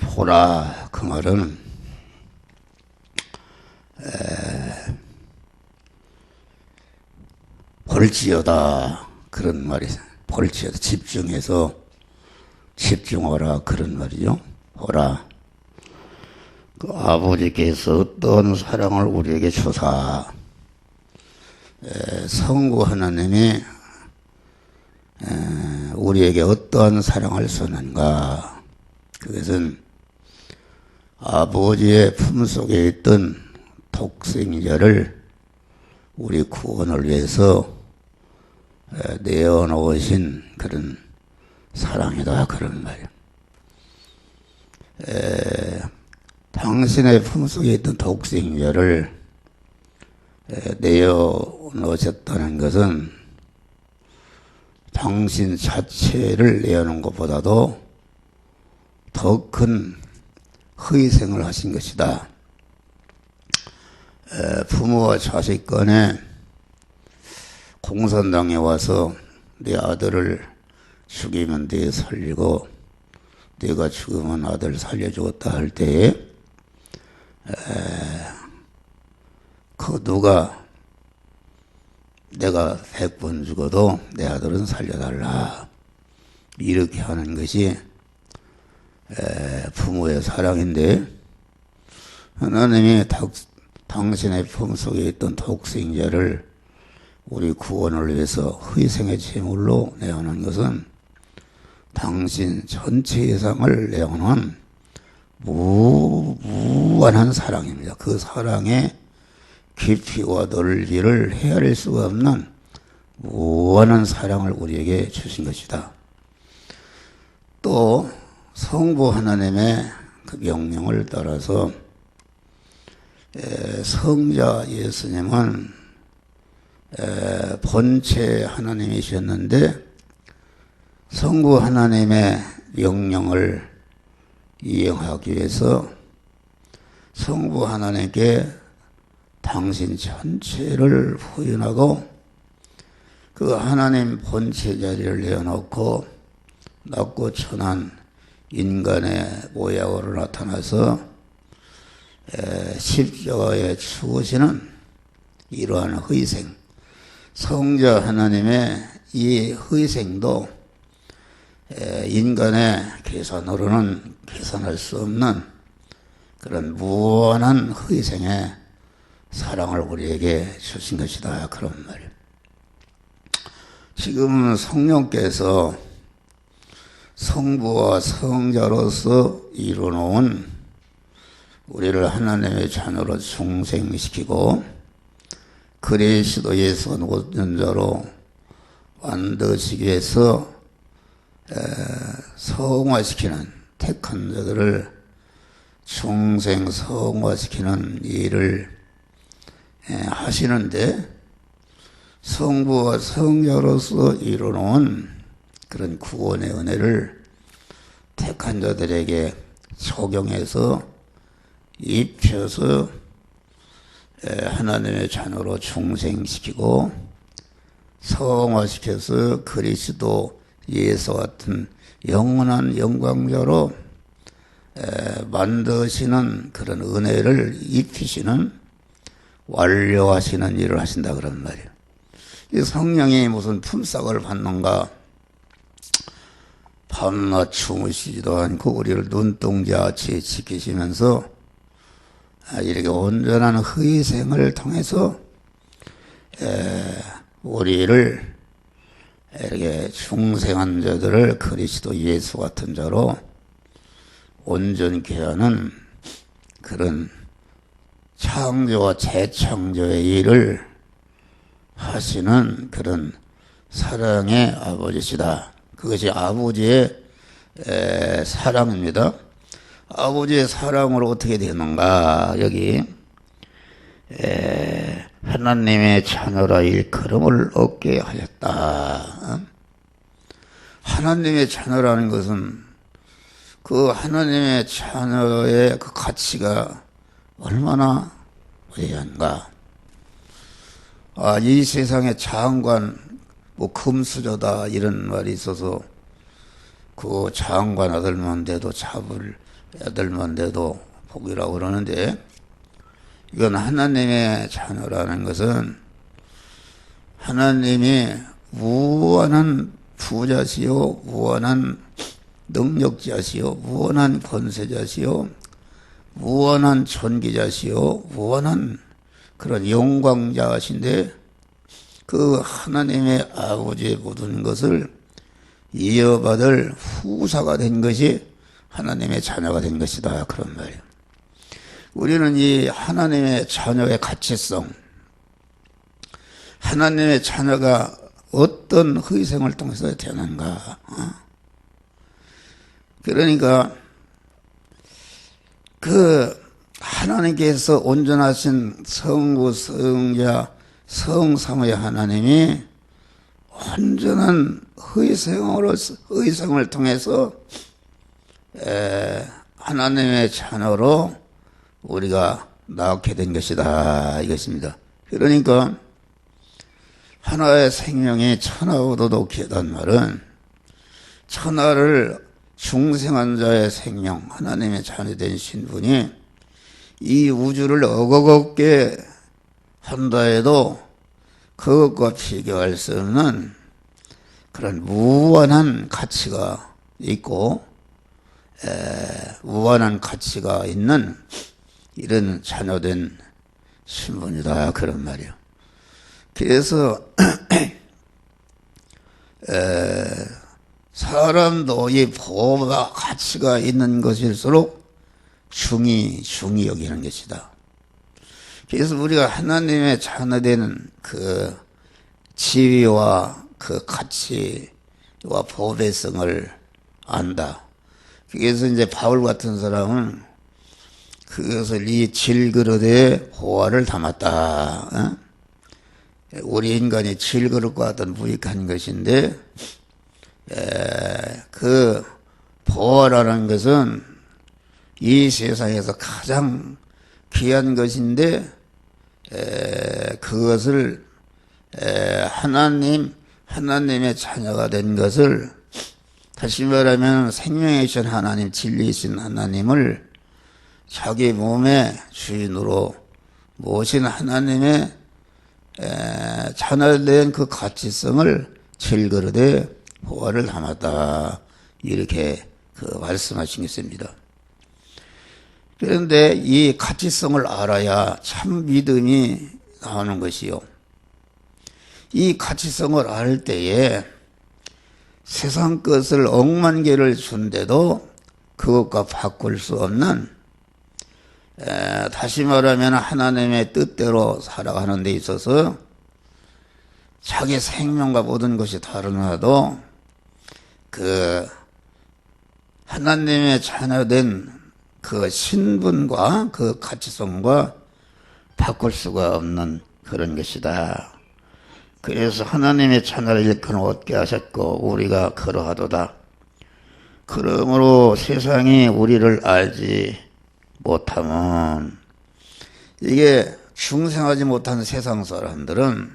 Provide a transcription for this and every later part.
보라 그 말은 볼지어다 그런 말이 볼지어다 집중해서 집중하라 그런 말이죠. 보라 그 아버지께서 어떤 사랑을 우리에게 주사 성부 하나님이 우리에게 어떠한 사랑을 쏘는가. 그것은 아버지의 품속에 있던 독생자를 우리 구원을 위해서 내어놓으신 그런 사랑이다 그런 말이에요. 당신의 품속에 있던 독생자를 내어놓으셨다는 것은 당신 자체를 내어놓은 것보다도 더 큰 희생을 하신 것이다. 부모와 자식 간에 공산당에 와서 내 아들을 죽이면 네 살리고 네가 죽으면 아들 살려주겠다 할 때에 그 누가 내가 100번 죽어도 내 아들은 살려달라 이렇게 하는 것이 부모의 사랑인데, 하나님이 당신의 품속에 있던 독생자를 우리 구원을 위해서 희생의 제물로 내어놓은 것은 당신 전체 예상을 내어놓은 무한한 사랑입니다. 그 사랑의 깊이와 넓이를 헤아릴 수가 없는 무한한 사랑을 우리에게 주신 것이다. 또 성부 하나님의 그 명령을 따라서 성자 예수님은 본체 하나님이셨는데 성부 하나님의 명령을 이행하기 위해서 성부 하나님께 당신 전체를 후원하고 그 하나님 본체 자리를 내어놓고 낮고 천한 인간의 모양으로 나타나서 십자가에 죽으시는 이러한 희생, 성자 하나님의 이 희생도 인간의 계산으로는 계산할 수 없는 그런 무한한 희생의 사랑을 우리에게 주신 것이다 그런 말이에요. 지금 성령께서 성부와 성자로서 이루어놓은 우리를 하나님의 자녀로 중생시키고 그리스도 예수 노전자로 만드시기 위해서 성화시키는 택한 자들을 중생 성화시키는 일을 하시는데, 성부와 성자로서 이루어놓은 그런 구원의 은혜를 택한 자들에게 적용해서 입혀서 하나님의 자녀로 중생시키고 성화시켜서 그리스도 예수 같은 영원한 영광자로 만드시는 그런 은혜를 입히시는 완료하시는 일을 하신다 그런 말이에요. 이 성령이 무슨 품삯을 받는가? 밤낮 주무시지도 않고 우리를 눈동자같이 지키시면서 이렇게 온전한 희생을 통해서 우리를 이렇게 중생한 자들을 그리스도 예수 같은 자로 온전케 하는 그런 창조와 재창조의 일을 하시는 그런 사랑의 아버지시다. 그것이 아버지의 사랑입니다. 아버지의 사랑으로 어떻게 되는가? 여기 하나님의 자녀라 일컬음을 얻게 하셨다. 하나님의 자녀라는 것은 그 하나님의 자녀의 그 가치가 얼마나 외연가. 이 세상의 장관, 금수저다 이런 말이 있어서 그 장관 아들만 돼도 잡을 아들만 돼도 복이라고 그러는데, 이건 하나님의 자녀라는 것은 하나님이 무한한 부자시요, 무한한 능력자시요, 무한한 권세자시요, 무한한 존귀자시요, 무한한 그런 영광자신데, 그 하나님의 아버지의 모든 것을 이어받을 후사가 된 것이 하나님의 자녀가 된 것이다, 그런 말이에요. 우리는 이 하나님의 자녀의 가치성, 하나님의 자녀가 어떤 희생을 통해서 되는가. 그러니까 그 하나님께서 온전하신 성부, 성자, 성삼의 하나님이 온전한 희생을 통해서 하나님의 자녀로 우리가 낳게 된 것이다, 이것입니다. 그러니까 하나의 생명이 천하보다 높게단 말은 천하를 중생한 자의 생명, 하나님의 자녀된 신분이 이 우주를 어겁게 한다 해도 그것과 비교할 수 없는 그런 무한한 가치가 있고, 무한한 가치가 있는 이런 자녀된 신분이다, 그런 말이에요. 그래서 사람도 이 보호가 가치가 있는 것일수록 중히 여기는 것이다. 그래서 우리가 하나님의 자녀되는 그 지위와 그 가치와 보배성을 안다. 그래서 이제 바울 같은 사람은 그것을 이 질그릇에 보화를 담았다. 우리 인간이 질그릇과 같은 무익한 것인데, 그 보화라는 것은 이 세상에서 가장 귀한 것인데, 그것을 하나님의 자녀가 된 것을, 다시 말하면 생명이신 하나님, 진리이신 하나님을 자기 몸의 주인으로 모신 하나님의 자녀된 그 가치성을 질그릇에 보화를 담았다, 이렇게 그 말씀하신 것입니다. 그런데 이 가치성을 알아야 참 믿음이 나오는 것이요. 이 가치성을 알 때에 세상 것을 억만 개를 준데도 그것과 바꿀 수 없는, 다시 말하면 하나님의 뜻대로 살아가는 데 있어서 자기 생명과 모든 것이 다르나도 그 하나님의 자녀된 그 신분과 그 가치성과 바꿀 수가 없는 그런 것이다. 그래서 하나님의 자녀를 일컬어 얻게 하셨고 우리가 그러하도다. 그러므로 세상이 우리를 알지 못하면, 이게 중생하지 못한 세상 사람들은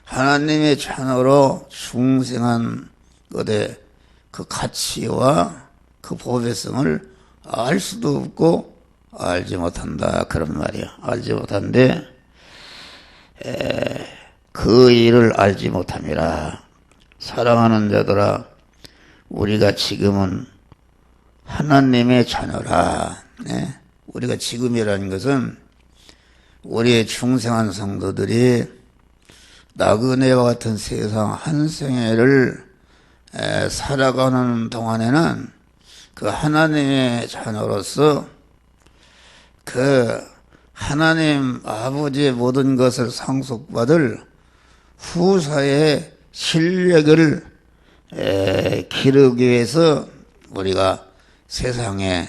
하나님의 자녀로 중생한 것의 그 가치와 그 보배성을 알 수도 없고 알지 못한다, 그런 말이야. 알지 못한데 그 일을 알지 못함이라. 사랑하는 자들아, 우리가 지금은 하나님의 자녀라. 네? 우리가 지금이라는 것은 우리의 중생한 성도들이 나그네와 같은 세상 한 생애를 살아가는 동안에는 그 하나님의 자녀로서 그 하나님 아버지의 모든 것을 상속받을 후사의 실력을 기르기 위해서 우리가 세상에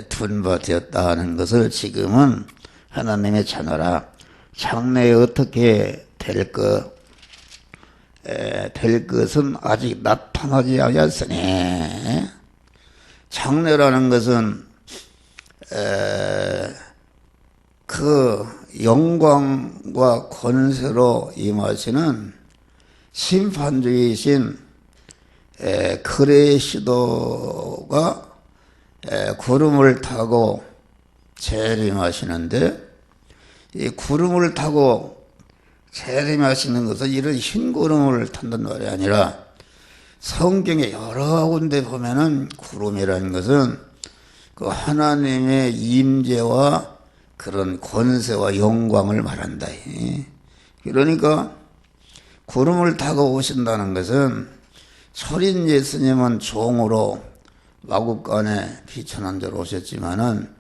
둔바되었다는 것을 지금은 하나님의 자녀라. 장래에 어떻게 될 것은 아직 나타나지 않았으니, 장래라는 것은 그 영광과 권세로 임하시는 심판주이신 그레시도가 구름을 타고 재림하시는데, 이 구름을 타고 재림하시는 것은 이런 흰 구름을 탄단 말이 아니라, 성경에 여러 군데 보면은 구름이라는 것은 그 하나님의 임재와 그런 권세와 영광을 말한다. 그러니까 구름을 타고 오신다는 것은, 초린 예수님은 종으로 마국간에 비천한 자로 오셨지만은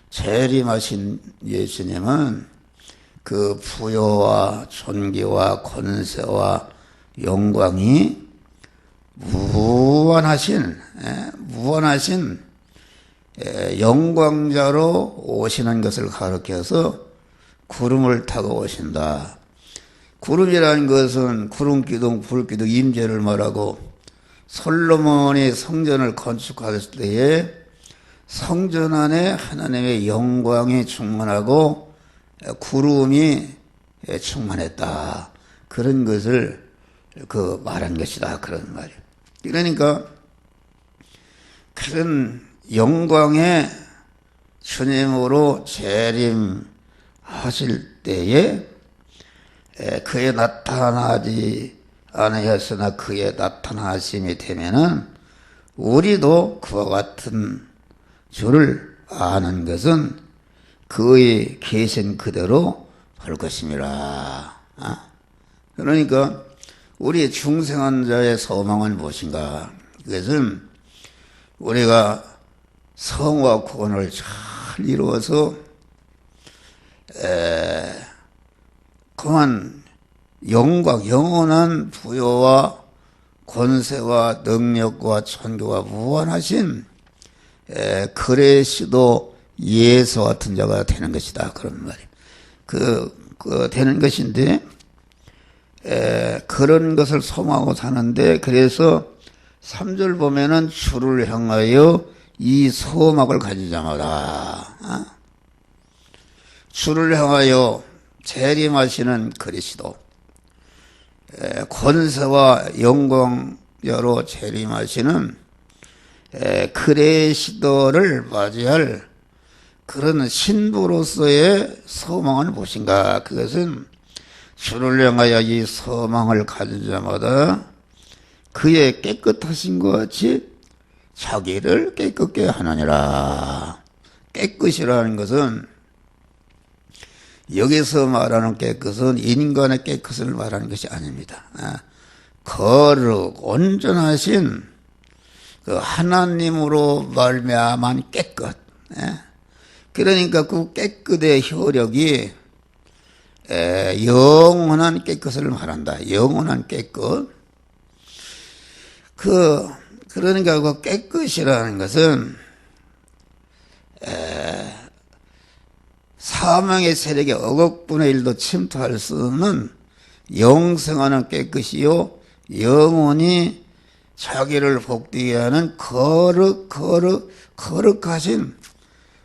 재림하신 예수님은 그 부요와 존귀와 권세와 영광이 무한하신 영광자로 오시는 것을 가르쳐서 구름을 타고 오신다. 구름이라는 것은 구름기둥, 불기둥, 임재를 말하고, 솔로몬이 성전을 건축했을 때에 성전 안에 하나님의 영광이 충만하고 구름이 충만했다. 그런 것을 말한 것이다. 그런 말이에요. 그러니까 그런 영광의 주님으로 재림하실 때에 그의 나타나지 않으셨으나 그의 나타나심이 되면은 우리도 그와 같은 줄을 아는 것은 그의 계신 그대로 볼 것임이라. 그러니까 우리 중생한 자의 소망은 무엇인가? 그것은 우리가 성과 구원을 잘 이루어서 그만 영광, 영원한 부요와 권세와 능력과 존귀가 무한하신 그레시도 예수 같은 자가 되는 것이다. 그런 말이에요. 되는 것인데, 그런 것을 소망하고 사는데, 그래서 3절 보면은 주를 향하여 이 소망을 가지자마다, 주를 향하여 재림하시는 그리스도, 권세와 영광자로 재림하시는 그리스도를 맞이할 그런 신부로서의 소망은 무엇인가? 그것은 주를 향하여 이 소망을 가지자마다 그의 깨끗하신 것 같이 자기를 깨끗게 하느니라. 깨끗이라는 것은, 여기서 말하는 깨끗은 인간의 깨끗을 말하는 것이 아닙니다. 거룩, 온전하신 그 하나님으로 말미암은 깨끗. 그러니까 그 깨끗의 효력이 영원한 깨끗을 말한다. 영원한 깨끗. 그러니까 그 깨끗이라는 것은 사망의 세력의 억억분의 1도 침투할 수 없는 영생하는 깨끗이요, 영원히 자기를 복되게 하는 거룩하신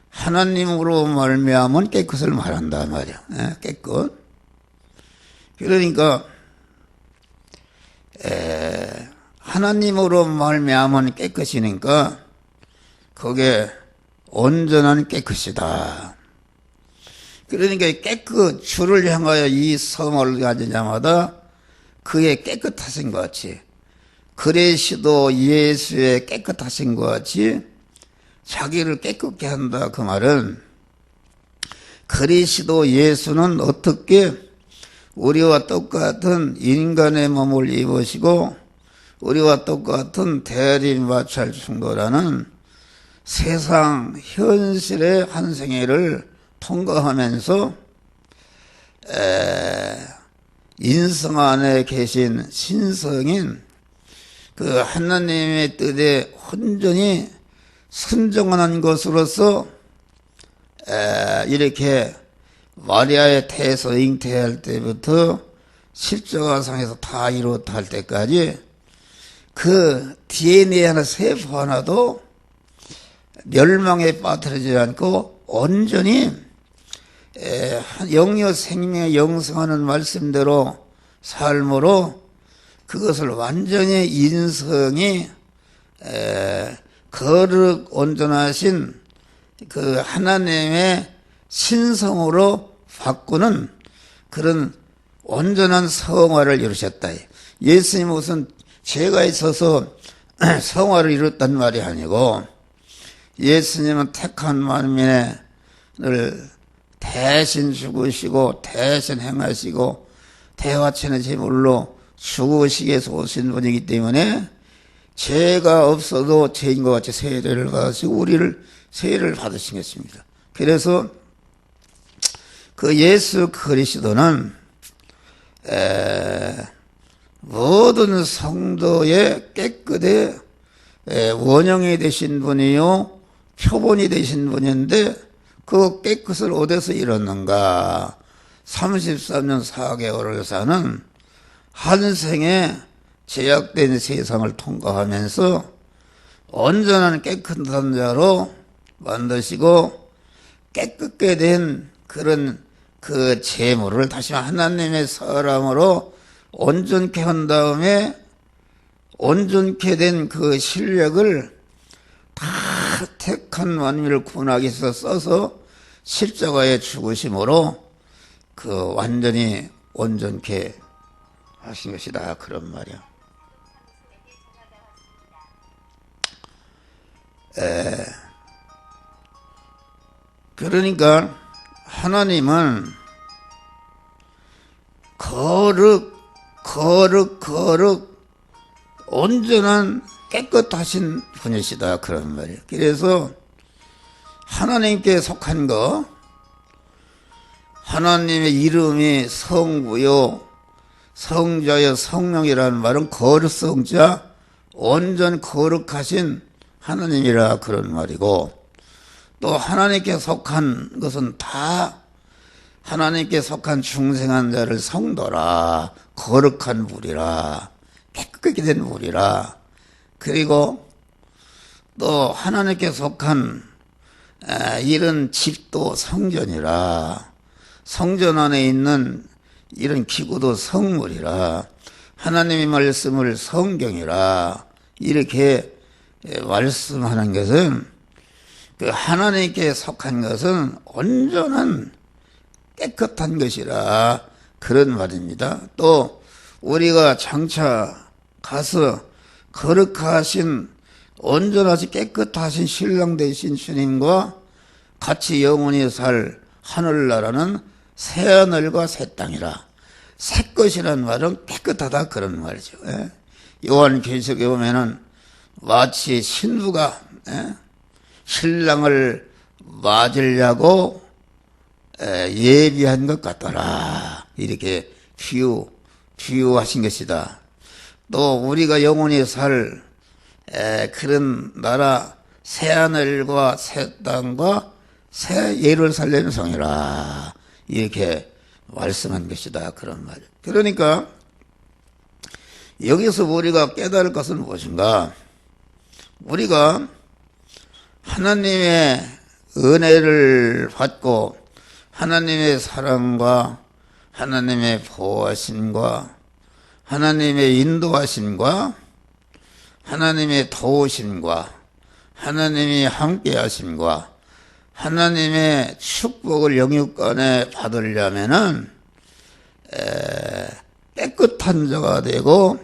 하나님으로 말미암은 깨끗을 말한다 말이야. 깨끗. 그러니까 하나님으로 말미암은 깨끗이니까 그게 온전한 깨끗이다. 그러니까 주를 향하여 이 성을 가지자마다 그의 깨끗하신 것 같이, 그리스도 예수의 깨끗하신 것 같이 자기를 깨끗게 한다. 그 말은 그리스도 예수는 어떻게 우리와 똑같은 인간의 몸을 입으시고 우리와 똑같은 대리마찰 충돌하는 세상 현실의 한 생애를 통과하면서 인성 안에 계신 신성인 그 하나님의 뜻에 온전히 순종하는 것으로서 이렇게 마리아의 태에서 잉태할 때부터 십자가상에서 다 이루었다 할 때까지 그 DNA 하나, 세포 하나도 멸망에 빠뜨리지 않고 온전히 영여 생명에 영성하는 말씀대로 삶으로 그것을 완전히 인성이 거룩 온전하신 그 하나님의 신성으로 바꾸는 그런 온전한 성화를 이루셨다. 예수님은 무슨 죄가 있어서 성화를 이뤘단 말이 아니고, 예수님은 택한 만민을 대신 죽으시고 대신 행하시고 대화체의 제물로 죽으시기 위해서 오신 분이기 때문에 죄가 없어도 죄인과 같이 세례를 받으시고 우리를 세례를 받으신 것입니다. 그래서 그 예수 그리스도는 모든 성도의 깨끗의 원형이 되신 분이요 표본이 되신 분인데, 그 깨끗을 어디서 이뤘는가? 33년 4개월을 사는 한 생에 제약된 세상을 통과하면서 온전한 깨끗한 자로 만드시고, 깨끗게 된 그런 그 재물을 다시 하나님의 사람으로 온전케 한 다음에 온전케 된 그 실력을 다 택한 만민을 구원하기 위해서 써서 십자가에 죽으심으로 그 완전히 온전케 하신 것이다, 그런 말이야. 그러니까 하나님은 거룩 온전한 깨끗하신 분이시다, 그런 말이에요. 그래서 하나님께 속한 거, 하나님의 이름이 성부요 성자여 성령이라는 말은 거룩성자, 온전 거룩하신 하나님이라, 그런 말이고, 또 하나님께 속한 것은 다 하나님께 속한 중생한 자를 성도라, 거룩한 무리라, 깨끗하게 된 무리라, 그리고 또 하나님께 속한 이런 집도 성전이라, 성전 안에 있는 이런 기구도 성물이라, 하나님의 말씀을 성경이라, 이렇게 말씀하는 것은 그 하나님께 속한 것은 온전한 깨끗한 것이라, 그런 말입니다. 또 우리가 장차 가서 거룩하신 온전하시 깨끗하신 신랑 되신 주님과 같이 영원히 살 하늘나라는 새하늘과 새 땅이라. 새 것이라는 말은 깨끗하다, 그런 말이죠. 요한계시록에 보면은 마치 신부가 신랑을 맞으려고 예비한 것 같더라, 이렇게 비유하신 것이다. 또 우리가 영원히 살 그런 나라, 새하늘과 새 땅과 새 예루살렘 성이라, 이렇게 말씀한 것이다, 그런 말이에요. 그러니까 여기서 우리가 깨달을 것은 무엇인가? 우리가 하나님의 은혜를 받고 하나님의 사랑과 하나님의 보호하심과 하나님의 인도하심과 하나님의 도우심과 하나님이 함께하심과 하나님의 축복을 영육간에 받으려면은 깨끗한 자가 되고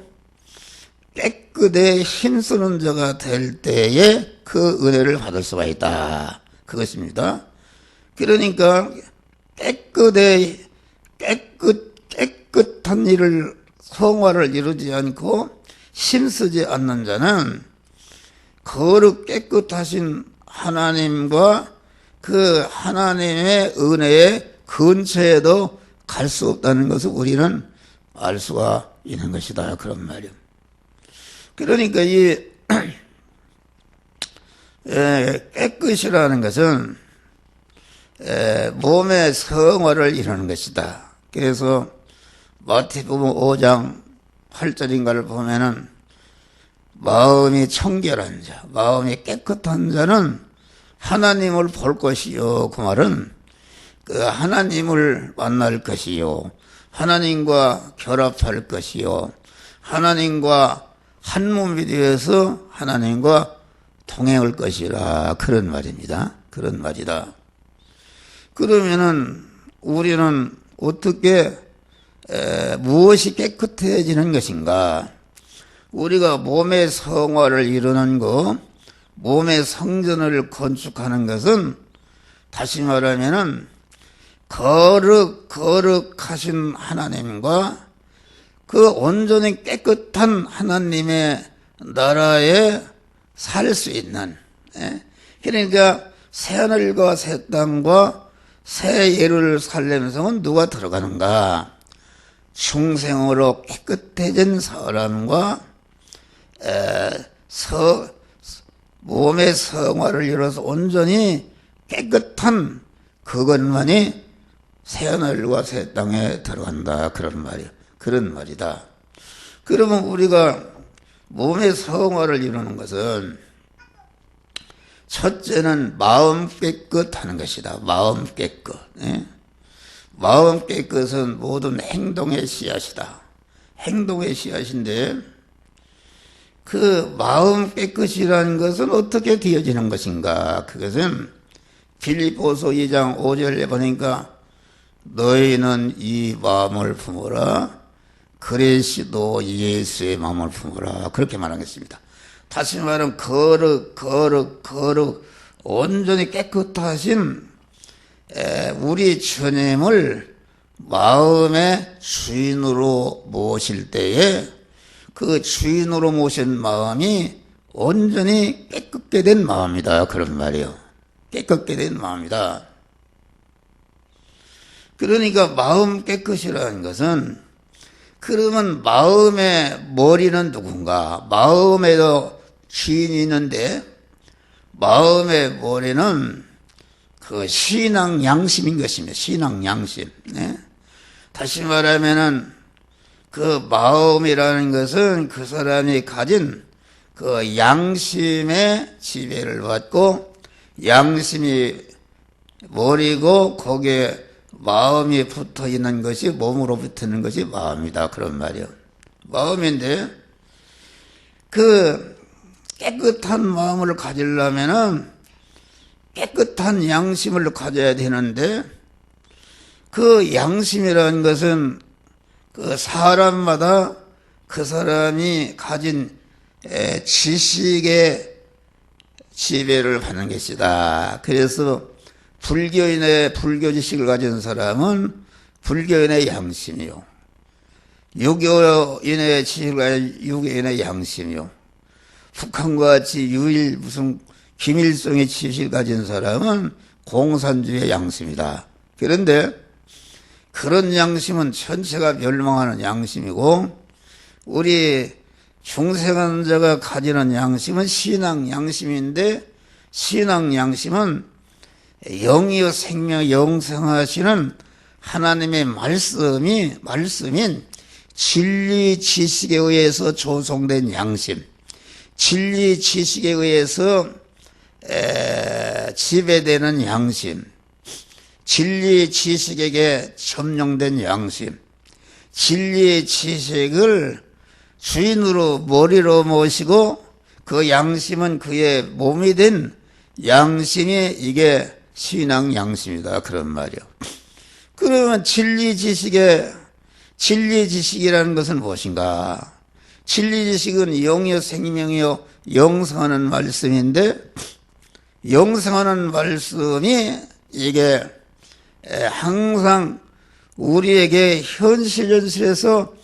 깨끗에 힘쓰는 자가 될 때에 그 은혜를 받을 수가 있다, 그것입니다. 그러니까 깨끗한 일을, 성화를 이루지 않고 힘쓰지 않는 자는 거룩 깨끗하신 하나님과 그 하나님의 은혜의 근처에도 갈 수 없다는 것을 우리는 알 수가 있는 것이다, 그런 말이에요. 그러니까 이 깨끗이라는 것은 몸의 성화를 이루는 것이다. 그래서 마태복음 5장 8절인가를 보면은 마음이 청결한 자, 마음이 깨끗한 자는 하나님을 볼 것이요, 그 말은 그 하나님을 만날 것이요, 하나님과 결합할 것이요, 하나님과 한 몸이 되어서 하나님과 동행할 것이라 그런 말입니다. 그런 말이다. 그러면은 우리는 어떻게 무엇이 깨끗해지는 것인가? 우리가 몸의 성화를 이루는 것, 몸의 성전을 건축하는 것은 다시 말하면은 거룩하신 하나님과 그 온전히 깨끗한 하나님의 나라에 살 수 있는, 그러니까 새하늘과 새 땅과 새 예루살렘성은 누가 들어가는가? 중생으로 깨끗해진 사람과 몸의 성화를 이뤄서 온전히 깨끗한 그것만이 새하늘과 새 땅에 들어간다. 그런 말이다. 그러면 우리가 몸의 성화를 이루는 것은 첫째는 마음 깨끗하는 것이다. 마음 깨끗. 마음 깨끗은 모든 행동의 씨앗이다. 행동의 씨앗인데 그 마음 깨끗이라는 것은 어떻게 되어지는 것인가? 그것은 빌립보서 2장 5절에 보니까 너희는 이 마음을 품어라. 그리스도 예수의 마음을 품어라. 그렇게 말하겠습니다. 다시 말하면 거룩 온전히 깨끗하신 우리 주님을 마음의 주인으로 모실 때에 그 주인으로 모신 마음이 온전히 깨끗게 된 마음이다. 그런 말이에요. 깨끗게 된 마음이다. 그러니까 마음 깨끗이라는 것은 그러면 마음의 머리는 누군가? 마음에도 주인이 있는데 마음의 머리는 그 신앙 양심인 것입니다. 신앙 양심. 다시 말하면은 그 마음이라는 것은 그 사람이 가진 그 양심의 지배를 받고 양심이 머리고 거기에 마음이 붙어 있는 것이 몸으로 붙는 것이 마음이다. 그런 말이요. 마음인데 그 깨끗한 마음을 가지려면은 깨끗한 양심을 가져야 되는데 그 양심이라는 것은 그 사람마다 그 사람이 가진 지식의 지배를 받는 것이다. 그래서 불교인의 불교 지식을 가진 사람은 불교인의 양심이요. 유교인의 지식을 가진 유교인의 양심이요. 북한과 같이 유일 무슨 김일성의 지식을 가진 사람은 공산주의의 양심이다. 그런데 그런 양심은 전체가 멸망하는 양심이고 우리 중생한 자가 가지는 양심은 신앙 양심인데 신앙 양심은 영이요 생명 영생하시는 하나님의 말씀인 진리 지식에 의해서 조성된 양심, 진리 지식에 의해서 지배되는 양심, 진리 지식에게 점령된 양심, 진리 지식을 주인으로 머리로 모시고 그 양심은 그의 몸이 된 양심이 이게 신앙 양심이다. 그런 말이요. 그러면 진리 지식이라는 것은 무엇인가? 진리 지식은 영이요 생명이요 영생하는 말씀인데 영생하는 말씀이 이게 항상 우리에게 현실에서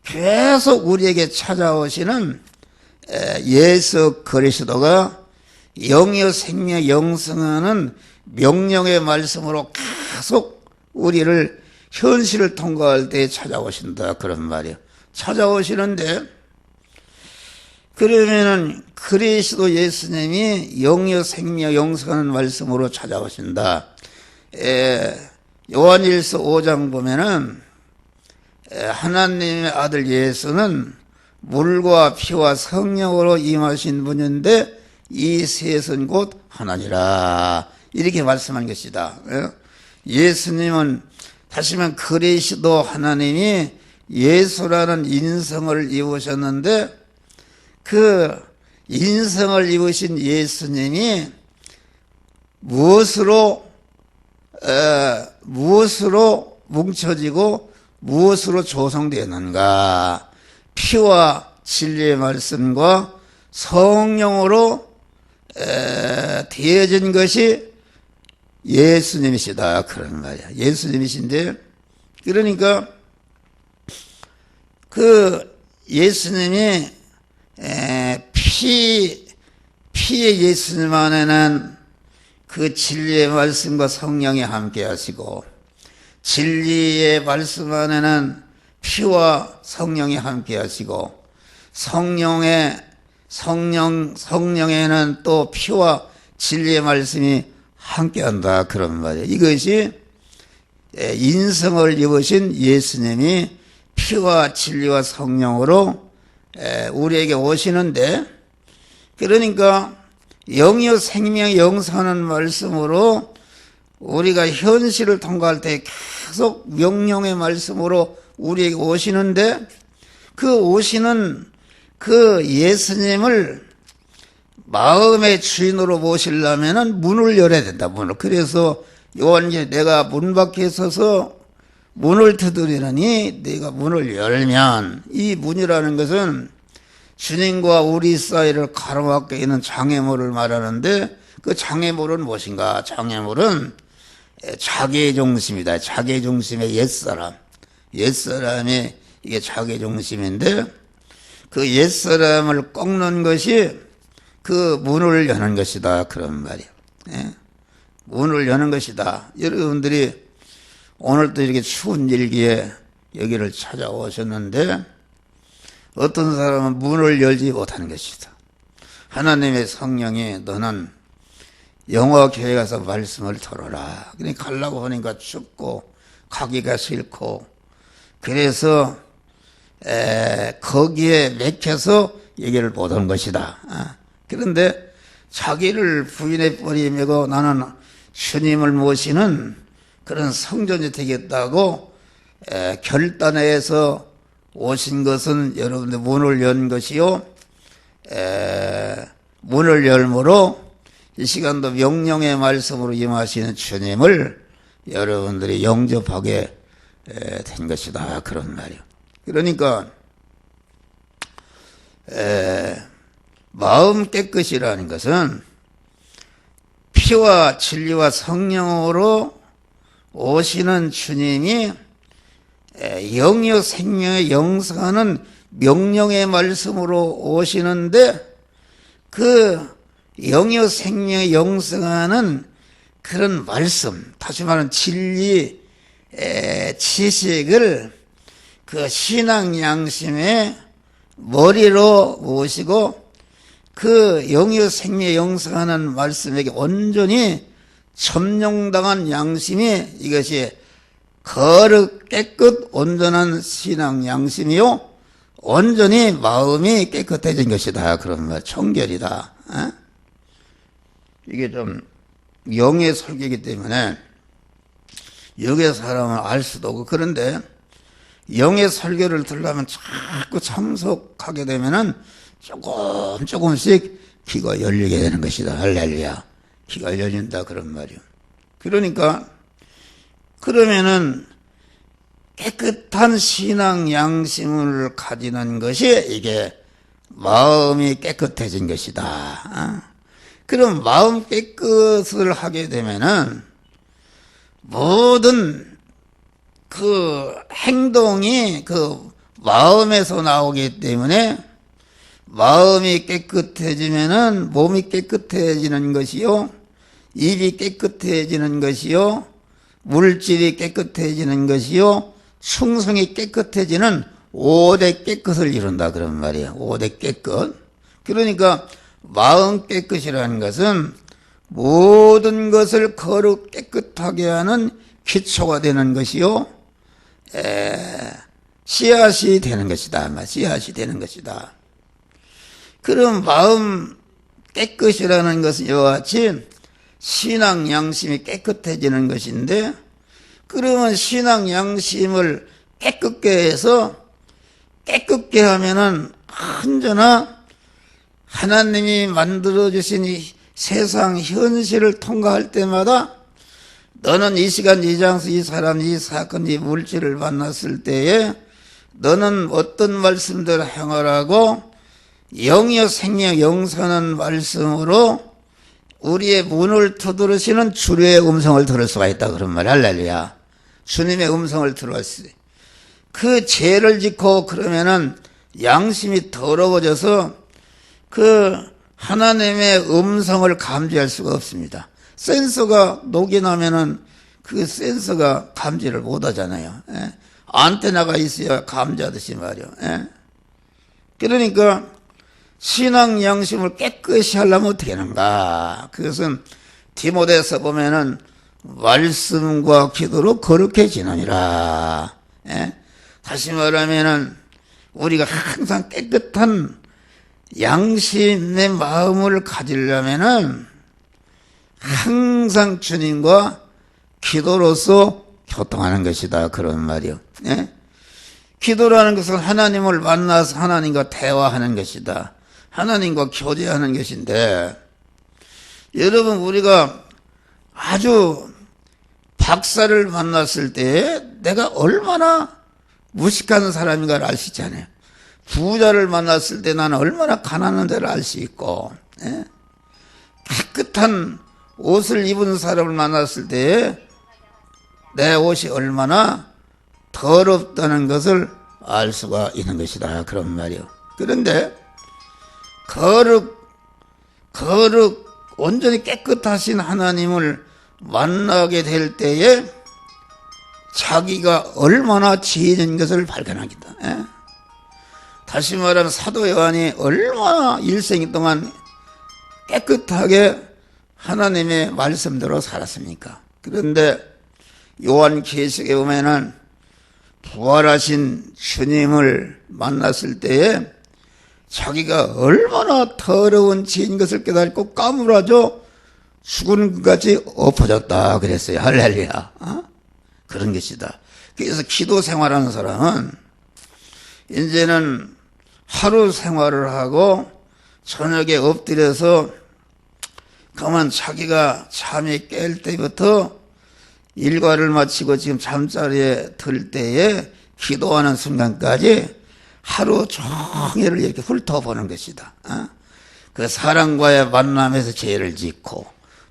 계속 우리에게 찾아오시는 예수 그리스도가 영이요 생명 영생하는 명령의 말씀으로 계속 우리를 현실을 통과할 때 찾아오신다. 그런 말이에요. 찾아오시는데 그러면은 그리스도 예수님이 영이요 생명 영생하는 말씀으로 찾아오신다. 요한일서 5장 보면은 하나님의 아들 예수는 물과 피와 성령으로 임하신 분인데 이 셋은 곧 하나니라. 이렇게 말씀한 것이다. 예수님은 다시 말하면 그리스도 하나님이 예수라는 인성을 입으셨는데 그 인성을 입으신 예수님이 무엇으로 뭉쳐지고 무엇으로 조성되었는가? 피와 진리의 말씀과 성령으로 되어진 것이 예수님이시다 그런 말이야. 예수님이신데 그러니까 그 예수님이 피의 예수님 안에는 그 진리의 말씀과 성령이 함께 하시고 진리의 말씀 안에는 피와 성령이 함께 하시고 성령에는 또 피와 진리의 말씀이 함께 한다 그런 말이에요. 이것이 인성을 입으신 예수님이 피와 진리와 성령으로 우리에게 오시는데 그러니까 영이요 생명 영생하는 말씀으로 우리가 현실을 통과할 때 계속 명령의 말씀으로 우리에게 오시는데 그 오시는 그 예수님을 마음의 주인으로 모시려면은 문을 열어야 된다. 문을. 그래서 요한이 내가 문 밖에 서서 문을 두드리느니 네가 문을 열면 이 문이라는 것은 주님과 우리 사이를 가로막게 있는 장애물을 말하는데 그 장애물은 무엇인가? 장애물은 자기의 중심이다. 자기의 중심의 옛사람이 이게 자기의 중심인데 그 옛사람을 꺾는 것이 그 문을 여는 것이다. 그런 말이에요. 문을 여는 것이다. 여러분들이 오늘도 이렇게 추운 일기에 여기를 찾아오셨는데 어떤 사람은 문을 열지 못하는 것이다. 하나님의 성령이 너는 영화교회 가서 말씀을 들어라. 그러니까 가려고 하니까 춥고 가기가 싫고 그래서 거기에 맥혀서 얘기를 못하는 것이다. 그런데 자기를 부인해버리고 나는 주님을 모시는 그런 성전이 되겠다고 결단해서 오신 것은 여러분들 문을 연 것이요. 문을 열므로 이 시간도 명령의 말씀으로 임하시는 주님을 여러분들이 영접하게 된 것이다. 그런 말이요. 그러니까 마음 깨끗이라는 것은 피와 진리와 성령으로 오시는 주님이 영이요 생명의 영생하는 명령의 말씀으로 오시는데 그 영이요 생명의 영생하는 그런 말씀, 다시 말하는 진리 지식을 그 신앙 양심의 머리로 모시고 그 영이요 생명의 영생하는 말씀에게 온전히 점령당한 양심이 이것이 거룩 깨끗 온전한 신앙 양심이요 온전히 마음이 깨끗해진 것이다. 그런 말 청결이다. 이게 좀 영의 설교이기 때문에 영의 사람은 알 수도 없고 그런데 영의 설교를 들으려면 자꾸 참석하게 되면은 조금씩 귀가 열리게 되는 것이다. 할렐루야. 귀가 열린다. 그런 말이요. 그러니까 그러면은 깨끗한 신앙 양심을 가지는 것이 이게 마음이 깨끗해진 것이다. 그럼 마음 깨끗을 하게 되면은 모든 그 행동이 그 마음에서 나오기 때문에 마음이 깨끗해지면은 몸이 깨끗해지는 것이요, 입이 깨끗해지는 것이요, 물질이 깨끗해지는 것이요, 충성이 깨끗해지는 5대 깨끗을 이룬다 그런 말이에요. 5대 깨끗. 그러니까 마음 깨끗이라는 것은 모든 것을 거룩 깨끗하게 하는 기초가 되는 것이요, 씨앗이 되는 것이다. 씨앗이 되는 것이다. 그럼 마음 깨끗이라는 것은 이와 같이 신앙 양심이 깨끗해지는 것인데, 그러면 신앙 양심을 깨끗게 해서 깨끗게 하면은 언제나 하나님이 만들어주신 이 세상 현실을 통과할 때마다 너는 이 시간 이 장소 이 사람 이 사건 이 물질을 만났을 때에 너는 어떤 말씀대로 행하라고 영이여 생명 영선한 말씀으로 우리의 문을 두드리시는 주의 음성을 들을 수가 있다 그런 말. 할렐루야. 주님의 음성을 들었어요. 그 죄를 짓고 그러면은 양심이 더러워져서 그 하나님의 음성을 감지할 수가 없습니다. 센서가 녹이 나면은 그 센서가 감지를 못 하잖아요. 예? 안테나가 있어야 감지하듯이 말이요. 예? 그러니까 신앙 양심을 깨끗이 하려면 어떻게 하는가? 그것은 디모데서 보면은 말씀과 기도로 거룩해지느니라. 예? 다시 말하면은 우리가 항상 깨끗한 양심의 마음을 가지려면은 항상 주님과 기도로서 교통하는 것이다 그런 말이요. 예? 기도라는 것은 하나님을 만나서 하나님과 대화하는 것이다. 하나님과 교제하는 것인데, 여러분 우리가 아주 박사를 만났을 때 내가 얼마나 무식한 사람인가를 알 수 있잖아요. 부자를 만났을 때 나는 얼마나 가난한 데를 알 수 있고, 예? 깨끗한 옷을 입은 사람을 만났을 때 내 옷이 얼마나 더럽다는 것을 알 수가 있는 것이다 그런 말이요. 그런데 온전히 깨끗하신 하나님을 만나게 될 때에 자기가 얼마나 죄인인 것을 발견하겠다. 예? 다시 말하면 사도 요한이 얼마나 일생 동안 깨끗하게 하나님의 말씀대로 살았습니까? 그런데 요한계시록에 보면은 부활하신 주님을 만났을 때에 자기가 얼마나 더러운 죄인 것을 깨닫고 까무라져 죽은 것까지 엎어졌다 그랬어요. 할렐루야. 어? 그런 것이다. 그래서 기도 생활하는 사람은 이제는 하루 생활을 하고 저녁에 엎드려서 그만 자기가 잠이 깰 때부터 일과를 마치고 지금 잠자리에 들 때에 기도하는 순간까지 하루 종일을 이렇게 훑어보는 것이다. 그 사람과의 만남에서 죄를 짓고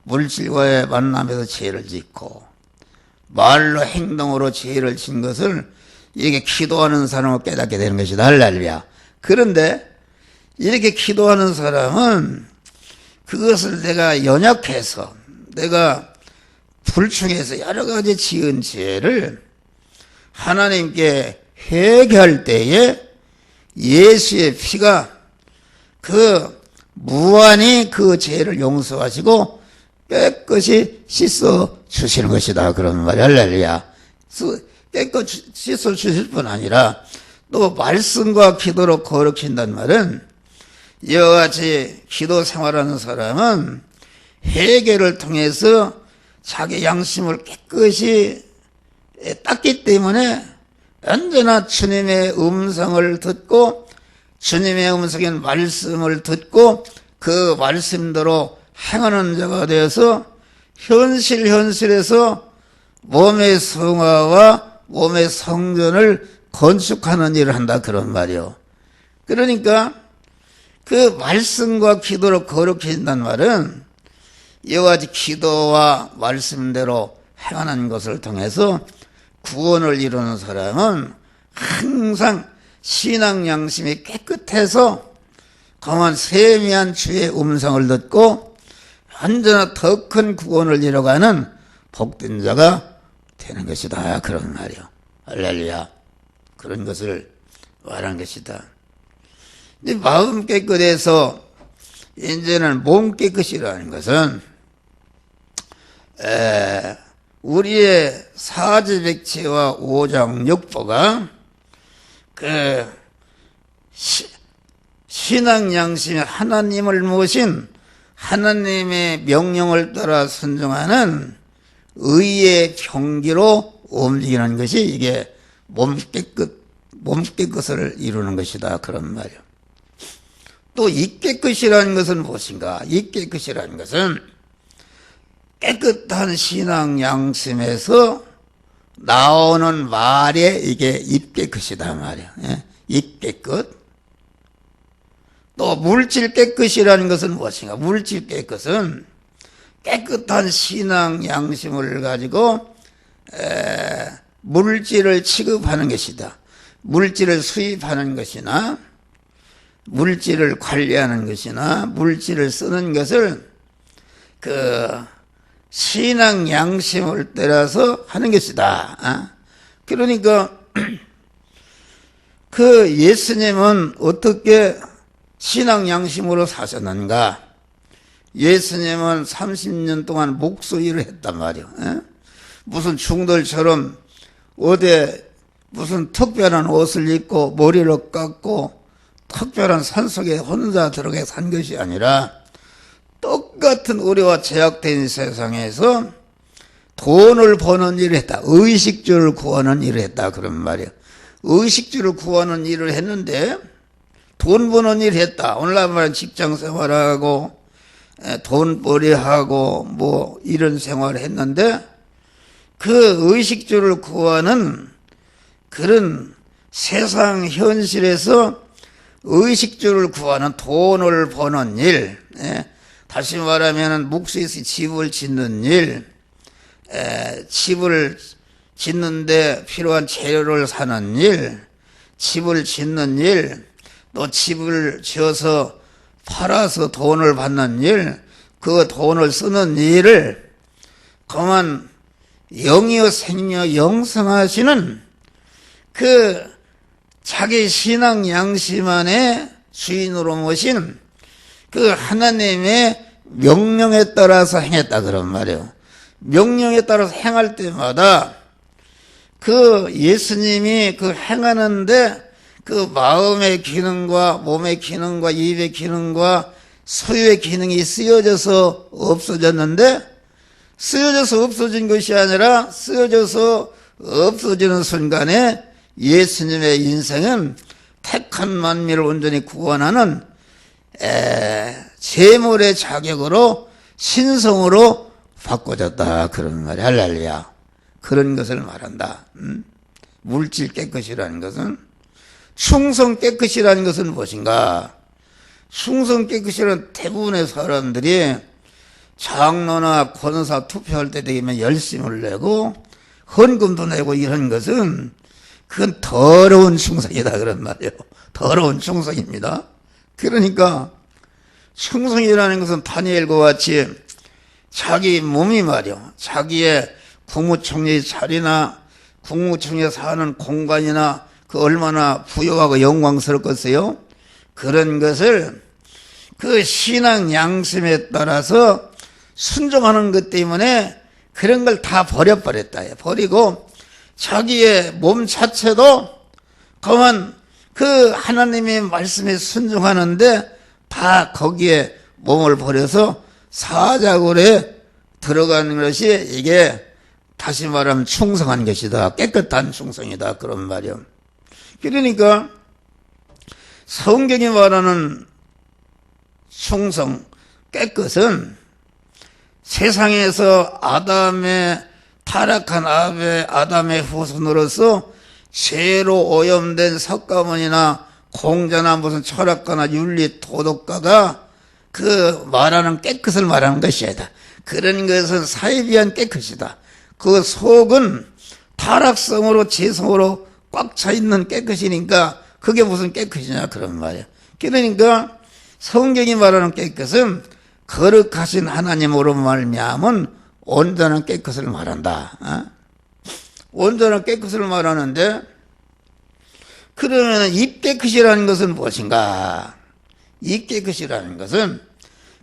물질과의 만남에서 죄를 짓고 말로 행동으로 죄를 진 것을 이렇게 기도하는 사람을 깨닫게 되는 것이다. 할렐루야. 그런데 이렇게 기도하는 사람은 그것을 내가 연약해서 내가 불충해서 여러 가지 지은 죄를 하나님께 회개할 때에 예수의 피가 그 무한히 그 죄를 용서하시고 깨끗이 씻어 주시는 것이다 그런 말이야. 할렐루야. 깨끗이 씻어 주실 뿐 아니라 또 말씀과 기도로 거룩해진다는 말은 이와 같이 기도 생활하는 사람은 회개를 통해서 자기 양심을 깨끗이 닦기 때문에 언제나 주님의 음성을 듣고 주님의 음성인 말씀을 듣고 그 말씀대로 행하는 자가 되어서 현실에서 몸의 성화와 몸의 성전을 건축하는 일을 한다 그런 말이요. 그러니까 그 말씀과 기도로 거룩해진다는 말은 이와 같이 기도와 말씀대로 행하는 것을 통해서 구원을 이루는 사람은 항상 신앙 양심이 깨끗해서 가만 세미한 주의 음성을 듣고 언제나 더 큰 구원을 이뤄가는 복된 자가 되는 것이다 그런 말이요. 할렐루야. 그런 것을 말한 것이다. 근데 마음 깨끗해서 이제는 몸 깨끗이라는 것은 우리의 사지백체와 오장육부가 그 신앙 양심에 하나님을 모신 하나님의 명령을 따라 순종하는 의의 경기로 움직이는 것이 이게 몸 깨끗을 이루는 것이다. 그런 말이요. 또 이 깨끗이라는 것은 무엇인가? 이 깨끗이라는 것은 깨끗한 신앙 양심에서 나오는 말에 이게 입깨끗이다 말이야. 예? 입깨끗. 또 물질 깨끗이라는 것은 무엇인가? 물질 깨끗은 깨끗한 신앙 양심을 가지고 물질을 취급하는 것이다. 물질을 수입하는 것이나 물질을 관리하는 것이나 물질을 쓰는 것을 그 신앙 양심을 따라서 하는 것이다. 그러니까 그 예수님은 어떻게 신앙 양심으로 사셨는가? 예수님은 30년 동안 목수일을 했단 말이요. 무슨 중들처럼 어디 무슨 특별한 옷을 입고 머리를 깎고 특별한 산속에 혼자 들어가 산 것이 아니라 똑같은 우리와 제약된 세상에서 돈을 버는 일을 했다. 의식주를 구하는 일을 했다. 그런 말이에요. 의식주를 구하는 일을 했는데 돈 버는 일을 했다. 오늘날 말하는 직장 생활하고 돈벌이하고 뭐 이런 생활을 했는데 그 의식주를 구하는 그런 세상 현실에서 의식주를 구하는 돈을 버는 일, 다시 말하면 묵수에서 집을 짓는 일, 집을 짓는데 필요한 재료를 사는 일, 집을 짓는 일, 또 집을 지어서 팔아서 돈을 받는 일, 그 돈을 쓰는 일을 그만 영이여 생여 영성하시는 그 자기 신앙 양심 안에 주인으로 모신 그 하나님의 명령에 따라서 행했다 그런 말이에요. 명령에 따라서 행할 때마다 그 예수님이 그 행하는데 그 마음의 기능과 몸의 기능과 입의 기능과 소유의 기능이 쓰여져서 없어졌는데 쓰여져서 없어진 것이 아니라 쓰여져서 없어지는 순간에 예수님의 인생은 택한 만민을 온전히 구원하는 제물의 자격으로 신성으로 바꿔졌다 그런 말이야. 할렐루야. 그런 것을 말한다. 물질 깨끗이라는 것은 충성 깨끗이라는 것은 무엇인가? 충성 깨끗이라는 대부분의 사람들이 장로나 권사 투표할 때 되면 열심을 내고 헌금도 내고 이런 것은 그건 더러운 충성이다 그런 말이에요. 더러운 충성입니다. 그러니까 충성이라는 것은 다니엘과 같이 자기 몸이 말이요. 자기의 국무총리 자리나 국무총리에 사는 공간이나 그 얼마나 부유하고 영광스럽겠어요. 그런 것을 그 신앙 양심에 따라서 순종하는 것 때문에 그런 걸 다 버려버렸다. 버리고 자기의 몸 자체도 그만 그 하나님의 말씀에 순종하는데 다 거기에 몸을 버려서 사자굴에 들어가는 것이 이게 다시 말하면 충성한 것이다. 깨끗한 충성이다. 그런 말이요. 그러니까 성경이 말하는 충성, 깨끗은 세상에서 타락한 아담의 후손으로서 죄로 오염된 석가모니나 공자나 무슨 철학가나 윤리 도덕가가 그 말하는 깨끗을 말하는 것이다. 그런 것은 사이비한 깨끗이다. 그 속은 타락성으로 죄성으로 꽉 차 있는 깨끗이니까 그게 무슨 깨끗이냐 그런 말이야. 그러니까 성경이 말하는 깨끗은 거룩하신 하나님으로 말미암은 온전한 깨끗을 말한다. 온전한 깨끗을 말하는데 그러면 입 깨끗이라는 것은 무엇인가? 입 깨끗이라는 것은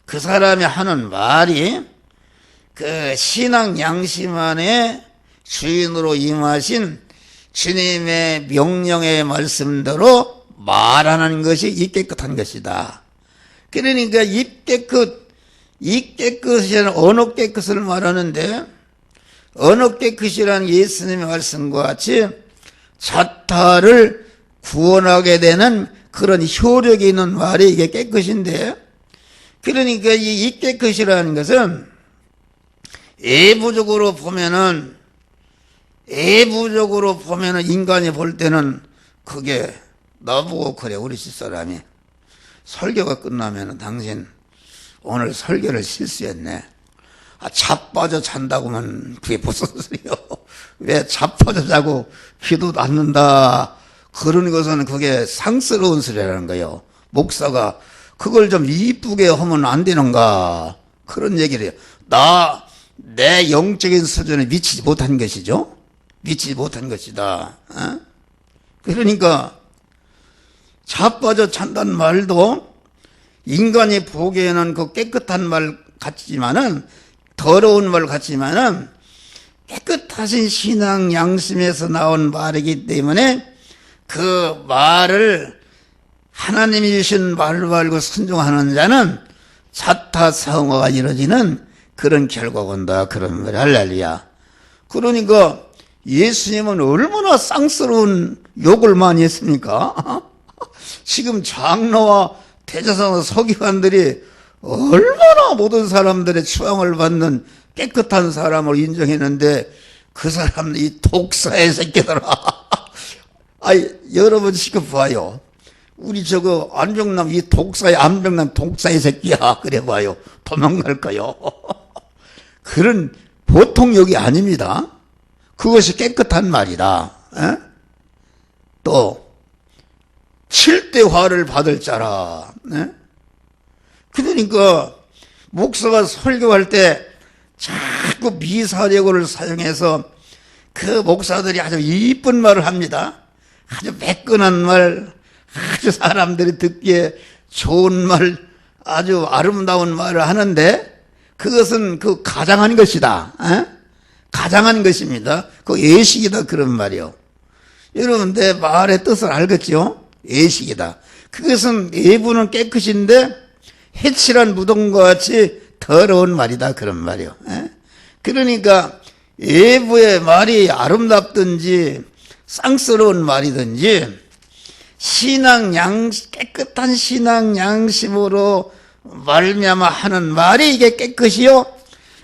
그 사람이 하는 말이 그 신앙 양심 안에 주인으로 임하신 주님의 명령의 말씀대로 말하는 것이 입 깨끗한 것이다. 그러니까 입 깨끗이라는 언어 깨끗을 말하는데 언어 깨끗이라는 예수님의 말씀과 같이 자타를 구원하게 되는 그런 효력이 있는 말이 이게 깨끗인데, 그러니까 이 깨끗이라는 것은 애부적으로 보면은 인간이 볼 때는 그게 나보고 그래, 우리 집사람이 설교가 끝나면은 당신 오늘 설교를 실수했네. 자빠져 잔다고만 그게 무슨 소리요? 왜 자빠져 자고 기도도 않는다. 그런 것은 그게 상스러운 소리라는 거예요. 목사가 그걸 좀 이쁘게 하면 안 되는가. 그런 얘기를 해요. 내 영적인 수준에 미치지 못한 것이죠. 미치지 못한 것이다. 어? 그러니까 자빠져 잔다는 말도 인간이 보기에는 그 깨끗한 말 같지만은, 더러운 말 같지만은 깨끗하신 신앙 양심에서 나온 말이기 때문에 그 말을 하나님이 주신 말로 알고 순종하는 자는 자타성화가 이루어지는 그런 결과가 온다. 그런 말. 할렐루야. 그러니까 예수님은 얼마나 쌍스러운 욕을 많이 했습니까? 지금 장로와 대제사장 서기관들이 얼마나 모든 사람들의 추앙을 받는 깨끗한 사람을 인정했는데, 그 사람은 이 독사의 새끼들아. 여러분 지금 봐요. 우리 안병남, 이 독사의 안병남 독사의 새끼야. 그래 봐요. 도망갈까요? 그런 보통 욕이 아닙니다. 그것이 깨끗한 말이다. 에? 또 7대 화를 받을 자라. 에? 그러니까 목사가 설교할 때 자꾸 미사력어를 사용해서 그 목사들이 아주 이쁜 말을 합니다. 아주 매끈한 말, 아주 사람들이 듣기에 좋은 말, 아주 아름다운 말을 하는데, 그것은 그 가장한 것이다. 에? 가장한 것입니다. 그 예식이다. 그런 말이요. 여러분, 내 말의 뜻을 알겠죠? 예식이다. 그것은 예부는 깨끗인데 해칠한 무덤과 같이 더러운 말이다. 그런 말이요. 에? 그러니까 예부의 말이 아름답든지 쌍스러운 말이든지 깨끗한 신앙 양심으로 말미암아 하는 말이 이게 깨끗이요.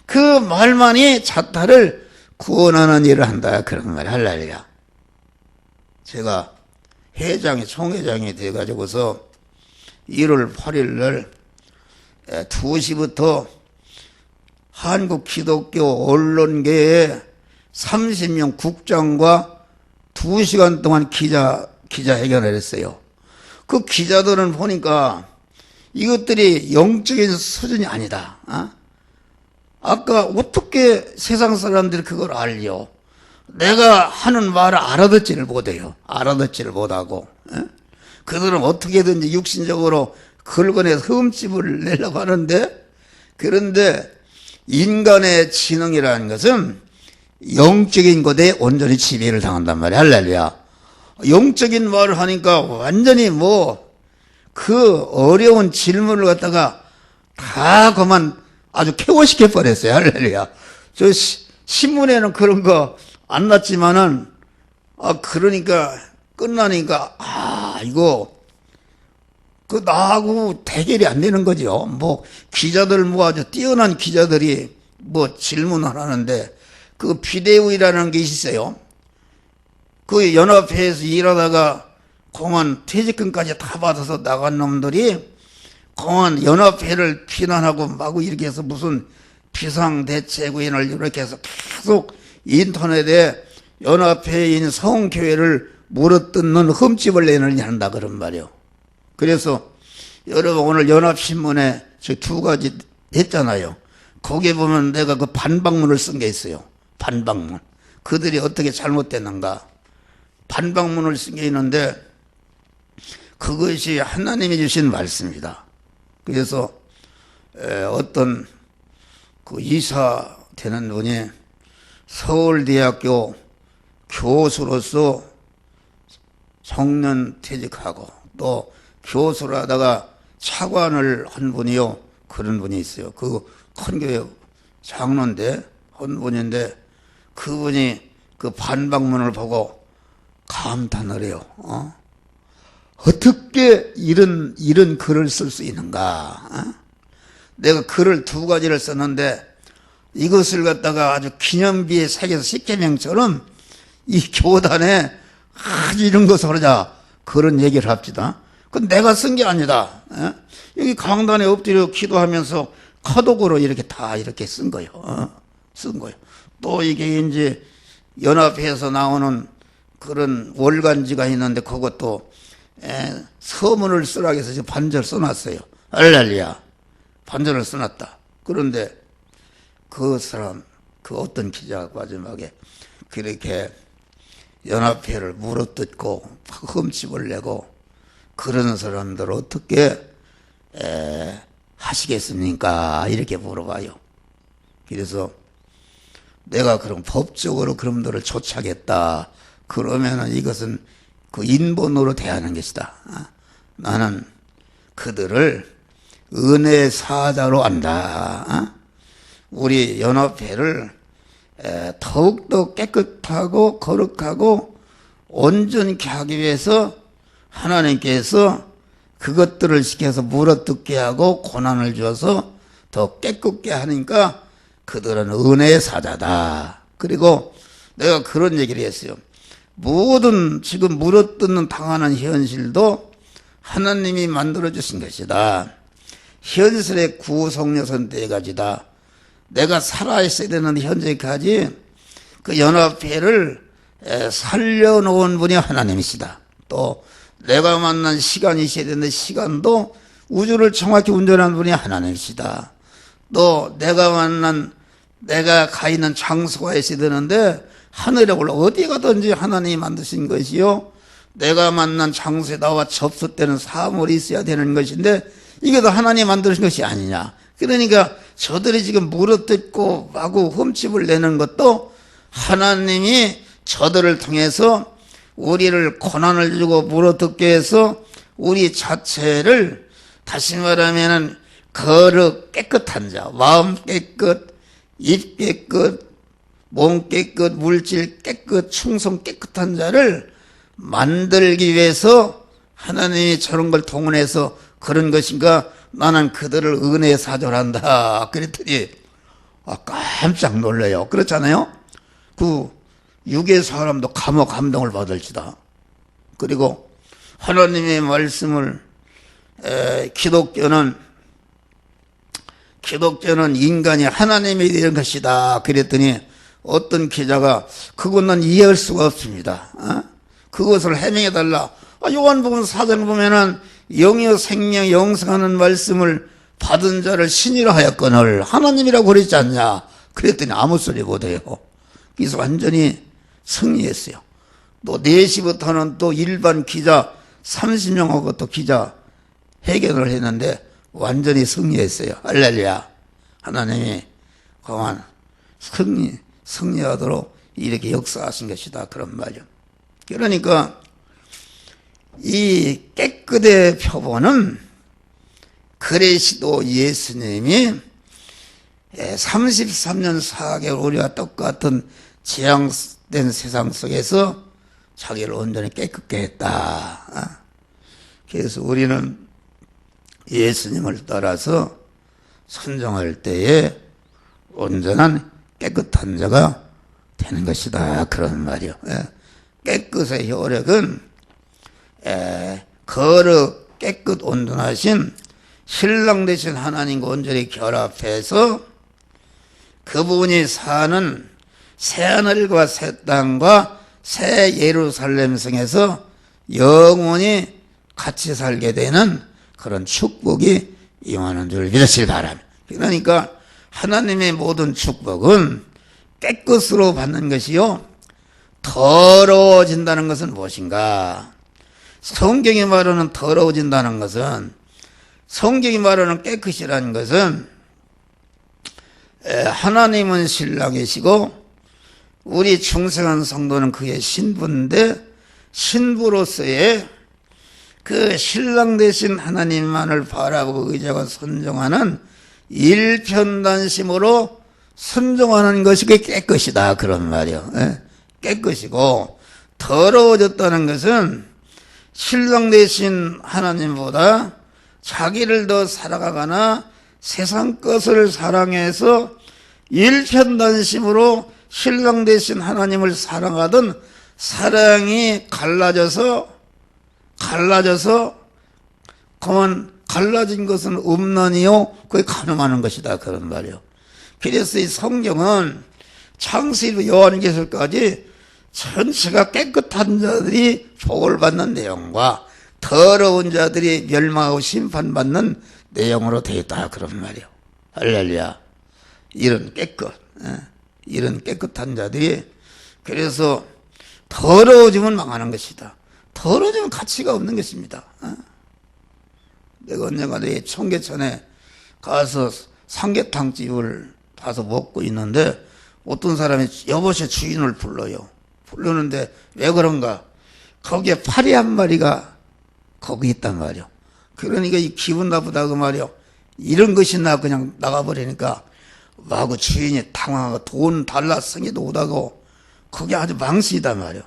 그 말만이 자타를 구원하는 일을 한다. 그런 말. 할렐루야. 제가 총회장이 돼가지고서 1월 8일 날 2시부터 한국 기독교 언론계의 30명 국장과 2시간 동안 기자회견을 했어요. 그 기자들은 보니까 이것들이 영적인 수준이 아니다. 아까 어떻게 세상 사람들이 그걸 알려? 내가 하는 말을 알아듣지를 못해요. 알아듣지를 못하고. 그들은 어떻게든지 육신적으로 긁어내서 흠집을 내려고 하는데, 그런데 인간의 지능이라는 것은 영적인 것에 온전히 지배를 당한단 말이야. 할렐루야. 영적인 말을 하니까 완전히 그 어려운 질문을 갖다가 다 그만 아주 쾌거시켜 버렸어요. 할렐루야. 저 신문에는 그런 거 안 났지만은, 그러니까 끝나니까, 이거 나하고 대결이 안 되는 거죠. 기자들 아주 뛰어난 기자들이 질문을 하는데, 그 비대위라는 게 있어요. 그 연합회에서 일하다가 공안 퇴직금까지 다 받아서 나간 놈들이 공안 연합회를 비난하고 마구 이렇게 해서 무슨 비상대책위원을 이렇게 해서 계속 인터넷에 연합회인 성교회를 물어뜯는 흠집을 내느냐 한다. 그런 말이요. 그래서 여러분 오늘 연합신문에 저 2가지 했잖아요. 거기에 보면 내가 그 반박문을 쓴 게 있어요. 반박문. 그들이 어떻게 잘못됐는가. 반박문을 쓴 게 있는데 그것이 하나님이 주신 말씀입니다. 그래서 어떤 그 이사 되는 분이 서울대학교 교수로서 정년 퇴직하고 또 교수를 하다가 차관을 한 분이요. 그런 분이 있어요. 그 큰 교회 장로인데 한 분인데 그분이 그 반박문을 보고 감탄을 해요. 어떻게 이런 글을 쓸 수 있는가? 내가 글을 두 가지를 썼는데 이것을 갖다가 아주 기념비에 새겨서 십계명처럼 이 교단에 아주 이런 것을 하자 그런 얘기를 합시다. 그건 내가 쓴 게 아니다. 여기 강단에 엎드려 기도하면서 카독으로 이렇게 다 이렇게 쓴 거예요. 쓴 거예요. 또 이게 이제 연합회에서 나오는 그런 월간지가 있는데 그것도 서문을 쓰라고 해서 반절 써놨어요. 할렐루야. 반절을 써놨다. 그런데 그 사람, 그 어떤 기자가 마지막에 그렇게 연합회를 물어뜯고 흠집을 내고 그런 사람들 어떻게 하시겠습니까? 이렇게 물어봐요. 그래서 내가 그럼 법적으로 그놈들을 조치하겠다. 그러면은 이것은 그 인본으로 대하는 것이다. 나는 그들을 은혜 사자로 안다. 우리 연합회를 더욱더 깨끗하고 거룩하고 온전케 하기 위해서 하나님께서 그것들을 시켜서 물어뜯게 하고 고난을 주어서 더 깨끗게 하니까 그들은 은혜의 사자다. 그리고 내가 그런 얘기를 했어요. 모든 지금 물어뜯는 당하는 현실도 하나님이 만들어주신 것이다. 현실의 구속요소는 네 가지다. 내가 살아있어야 되는 현재까지 그 연합회를 살려놓은 분이 하나님이시다. 또 내가 만난 시간이 있어야 되는데 시간도 우주를 정확히 운전하는 분이 하나님이시다. 또 내가 가 있는 장소가 있어야 되는데 하늘에 올라 어디 가든지 하나님이 만드신 것이요. 내가 만난 장소에 나와 접속되는 사물이 있어야 되는 것인데 이게 다 하나님이 만드신 것이 아니냐. 그러니까 저들이 지금 물어뜯고 마구 흠집을 내는 것도 하나님이 저들을 통해서 우리를 고난을 주고 물어뜯게 해서 우리 자체를 다시 말하면은 거룩 깨끗한 자, 마음 깨끗, 입 깨끗, 몸 깨끗, 물질 깨끗, 충성 깨끗한 자를 만들기 위해서 하나님이 저런 걸 동원해서 그런 것인가? 나는 그들을 은혜에 사절한다. 그랬더니 깜짝 놀래요. 그렇잖아요? 그 육의 사람도 감동을 받을지다. 그리고 하나님의 말씀을 기독교는 인간이 하나님이 되는 것이다. 그랬더니 어떤 기자가 그건 이해할 수가 없습니다. 그것을 해명해달라. 요한복음 4장 보면은 영여 생명 영생하는 말씀을 받은 자를 신이라 하였거늘 하나님이라고 그랬지 않냐. 그랬더니 아무 소리 못해요. 그래서 완전히 승리했어요. 또 4시부터는 또 일반 기자 30명하고 또 기자 회견을 했는데 완전히 승리했어요. 할렐루야. 하나님이 그만 승리하도록 이렇게 역사하신 것이다. 그런 말이요. 그러니까 이 깨끗의 표본은 그리스도 예수님이 33년 4개월 우리와 똑같은 재앙된 세상 속에서 자기를 온전히 깨끗게 했다. 그래서 우리는 예수님을 따라서 순종할 때에 온전한 깨끗한 자가 되는 것이다. 그런 말이요. 깨끗의 효력은 거룩 깨끗 온전하신 신랑 되신 하나님과 온전히 결합해서 그분이 사는 새하늘과 새 땅과 새 예루살렘 성에서 영원히 같이 살게 되는 그런 축복이 임하는 줄 믿으시기 바랍니다. 그러니까 하나님의 모든 축복은 깨끗으로 받는 것이요. 더러워진다는 것은 무엇인가? 성경이 말하는 더러워진다는 것은, 성경이 말하는 깨끗이라는 것은 하나님은 신랑이시고 우리 중생한 성도는 그의 신부인데 신부로서의 그 신랑 되신 하나님만을 바라보고 의지하고 순종하는 일편단심으로 순종하는 것이 깨끗이다. 그런 말이요. 깨끗이고 더러워졌다는 것은 신랑 되신 하나님보다 자기를 더 사랑하거나 세상 것을 사랑해서 일편단심으로 신랑 되신 하나님을 사랑하던 사랑이 갈라져서 그만 갈라진 것은 없나니요 그게 가늠하는 것이다 그런 말이요. 그래서 이 성경은 창세기부터 요한계시록까지 전체가 깨끗한 자들이 복을 받는 내용과 더러운 자들이 멸망하고 심판받는 내용으로 되어 있다 그런 말이요. 할렐루야. 이런 깨끗한 자들이 그래서 더러워지면 망하는 것이다. 더러워지면 가치가 없는 것입니다. 내가 언젠가 내 청계천에 가서 삼계탕집을 가서 먹고 있는데 어떤 사람이 여보세 주인을 불러요. 부르는데 왜 그런가? 거기에 파리 한 마리가 거기 있단 말이요. 그러니까 이 기분 나쁘다 그 말이요. 이런 것이 나 그냥 나가버리니까 마구 주인이 당황하고 돈 달라 성의도 못하고 그게 아주 망신이다 말이요.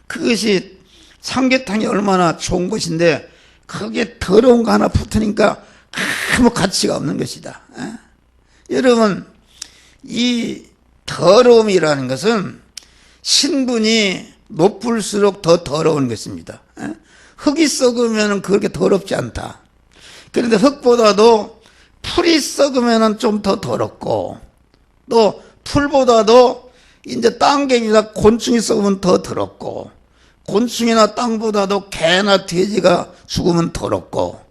그것이 삼계탕이 얼마나 좋은 것인데 거기에 더러운 거 하나 붙으니까 아무 가치가 없는 것이다. 여러분 이 더러움이라는 것은 신분이 높을수록 더 더러운 것입니다. 흙이 썩으면 그렇게 더럽지 않다. 그런데 흙보다도 풀이 썩으면 좀 더 더럽고 또 풀보다도 이제 땅개미나 곤충이 썩으면 더 더럽고 곤충이나 땅보다도 개나 돼지가 죽으면 더럽고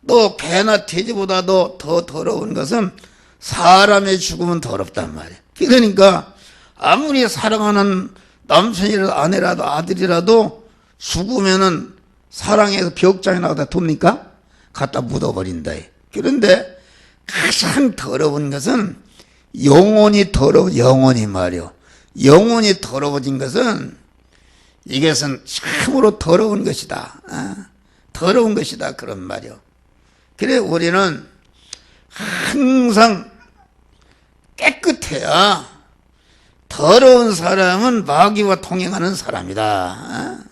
또 개나 돼지보다도 더 더러운 것은 사람의 죽으면 더럽단 말이에요. 그러니까 아무리 사랑하는 남편이라도 아내라도 아들이라도 죽으면은 사랑해서 벽장에 나가다 둡니까? 갖다 묻어버린다. 그런데 가장 더러운 것은 영혼이 말이요. 영혼이 더러워진 것은 이것은 참으로 더러운 것이다. 더러운 것이다. 그런 말이요. 그래 우리는 항상 깨끗해야 더러운 사람은 마귀와 통행하는 사람이다.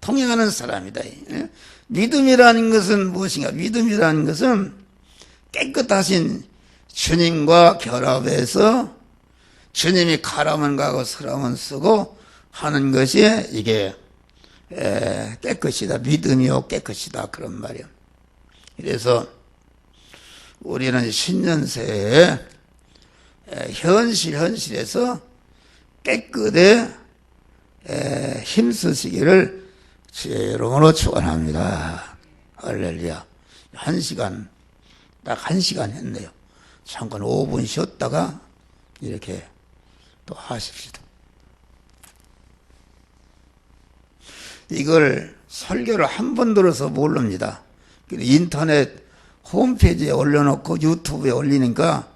통행하는 사람이다. 믿음이라는 것은 무엇인가? 믿음이라는 것은 깨끗하신 주님과 결합해서 주님이 가라면 가고 서라면 쓰고 하는 것이 이게 깨끗이다. 믿음이요 깨끗이다. 그런 말이에요. 그래서 우리는 신년새에 현실에서 깨끗에 힘쓰시기를 주의 이름으로 축원합니다. 할렐루야. 딱 1시간 했네요. 잠깐 5분 쉬었다가 이렇게 또 하십시다. 이걸 설교를 한 번 들어서 모릅니다. 인터넷 홈페이지에 올려놓고 유튜브에 올리니까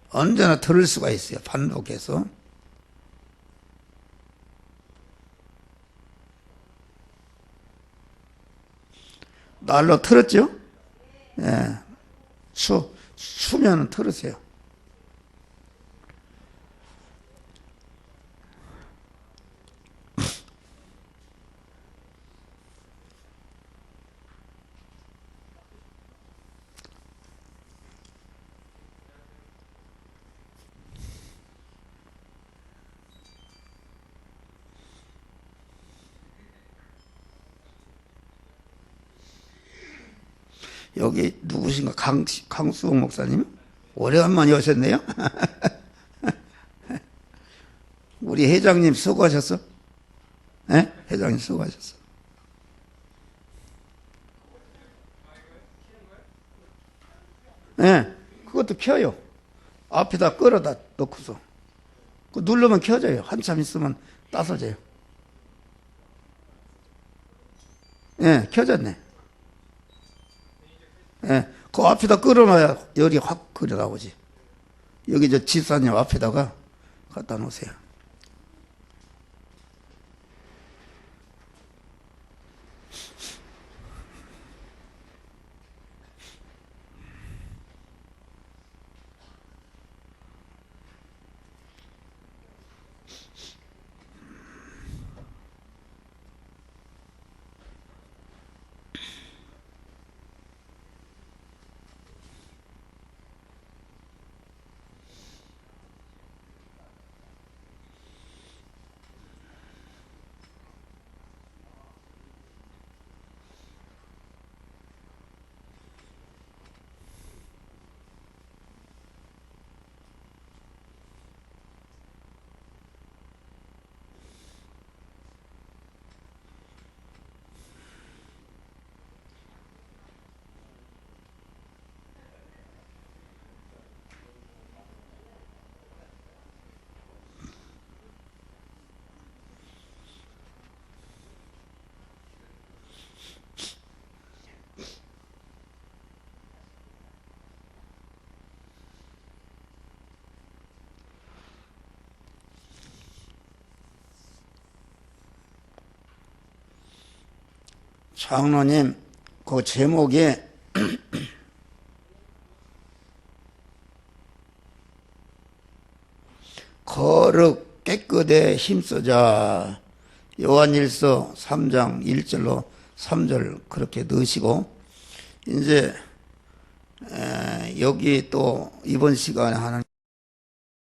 언제나 들을 수가 있어요. 반복해서. 날로 틀었죠? 예. 추면 틀으세요. 여기 누구신가? 강수홍 목사님? 오래간만에 오셨네요. 우리 회장님 수고하셨어? 네? 회장님 수고하셨어. 네, 그것도 켜요. 앞에다 끌어다 넣고서. 그 누르면 켜져요. 한참 있으면 따서져요. 네, 켜졌네. 예, 그 앞에다 끌어놔야 열이 확 그려 나오지. 여기 저 집사님 앞에다가 갖다 놓으세요. 장로님, 그 제목이 거룩 깨끗에 힘쓰자. 요한일서 3장 1절로 3절 그렇게 넣으시고, 이제 여기 또 이번 시간에 하는